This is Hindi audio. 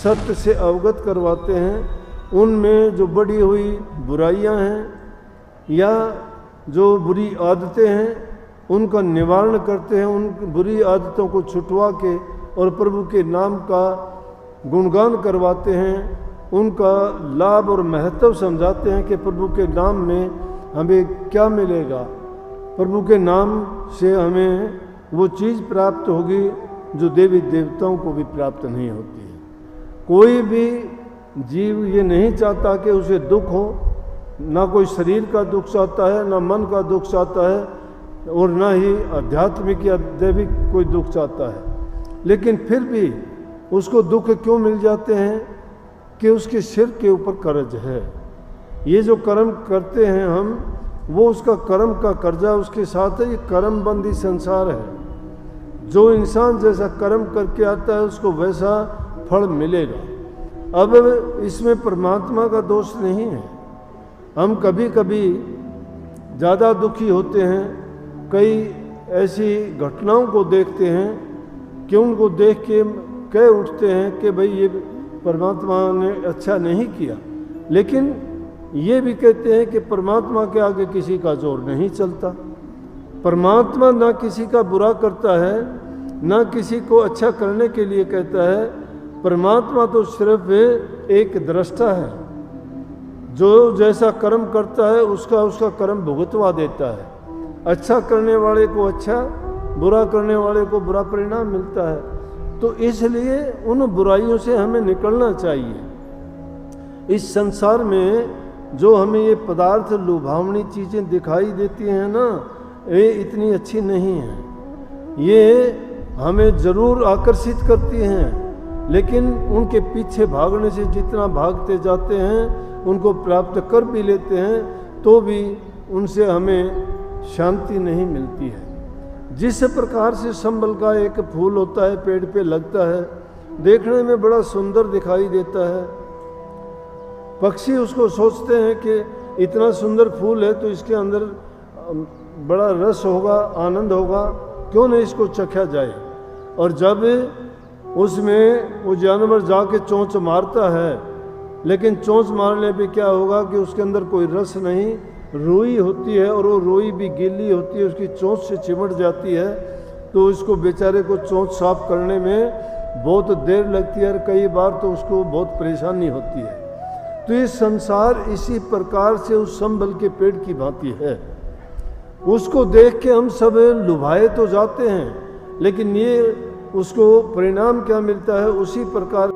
सत्य से अवगत करवाते हैं, उनमें जो बढ़ी हुई बुराइयां हैं या जो बुरी आदतें हैं उनका निवारण करते हैं, उन बुरी आदतों को छुटवा के और प्रभु के नाम का गुणगान करवाते हैं, उनका लाभ और महत्व समझाते हैं कि प्रभु के नाम में हमें क्या मिलेगा, प्रभु के नाम से हमें वो चीज़ प्राप्त होगी जो देवी देवताओं को भी प्राप्त नहीं होती है। कोई भी जीव ये नहीं चाहता कि उसे दुख हो, ना कोई शरीर का दुख चाहता है, ना मन का दुख चाहता है और ना ही आध्यात्मिक या दैविक कोई दुख चाहता है। लेकिन फिर भी उसको दुख क्यों मिल जाते हैं कि उसके सिर के ऊपर कर्ज है। ये जो कर्म करते हैं हम, वो उसका कर्म का कर्जा उसके साथ है। ये कर्म बंदी संसार है। जो इंसान जैसा कर्म करके आता है उसको वैसा फल मिलेगा। अब इसमें परमात्मा का दोष नहीं है। हम कभी कभी ज़्यादा दुखी होते हैं, कई ऐसी घटनाओं को देखते हैं कि उनको देख के कह उठते हैं कि भाई ये परमात्मा ने अच्छा नहीं किया, लेकिन ये भी कहते हैं कि परमात्मा के आगे किसी का जोर नहीं चलता। परमात्मा ना किसी का बुरा करता है, ना किसी को अच्छा करने के लिए कहता है। परमात्मा तो सिर्फ एक दृष्टा है, जो जैसा कर्म करता है उसका कर्म भुगतवा देता है। अच्छा करने वाले को अच्छा, बुरा करने वाले को बुरा परिणाम मिलता है। तो इसलिए उन बुराइयों से हमें निकलना चाहिए। इस संसार में जो हमें ये पदार्थ लुभावनी चीज़ें दिखाई देती हैं ना, ये इतनी अच्छी नहीं हैं। ये हमें ज़रूर आकर्षित करती हैं, लेकिन उनके पीछे भागने से जितना भागते जाते हैं, उनको प्राप्त कर भी लेते हैं तो भी उनसे हमें शांति नहीं मिलती है। जिस प्रकार से संबल का एक फूल होता है, पेड़ पे लगता है, देखने में बड़ा सुंदर दिखाई देता है। पक्षी उसको सोचते हैं कि इतना सुंदर फूल है तो इसके अंदर बड़ा रस होगा, आनंद होगा, क्यों नहीं इसको चखा जाए। और जब उसमें वो जानवर जाके चोंच मारता है, लेकिन चोंच मारने पे क्या होगा कि उसके अंदर कोई रस नहीं, रोई होती है और वो रोई भी गीली होती है, उसकी चोंच से चिमट जाती है, तो इसको बेचारे को चोंच साफ करने में बहुत देर लगती है और कई बार तो उसको बहुत परेशानी होती है। तो ये संसार इसी प्रकार से उस संबल के पेड़ की भांति है। उसको देख के हम सब लुभाए तो जाते हैं, लेकिन ये उसको परिणाम क्या मिलता है, उसी प्रकार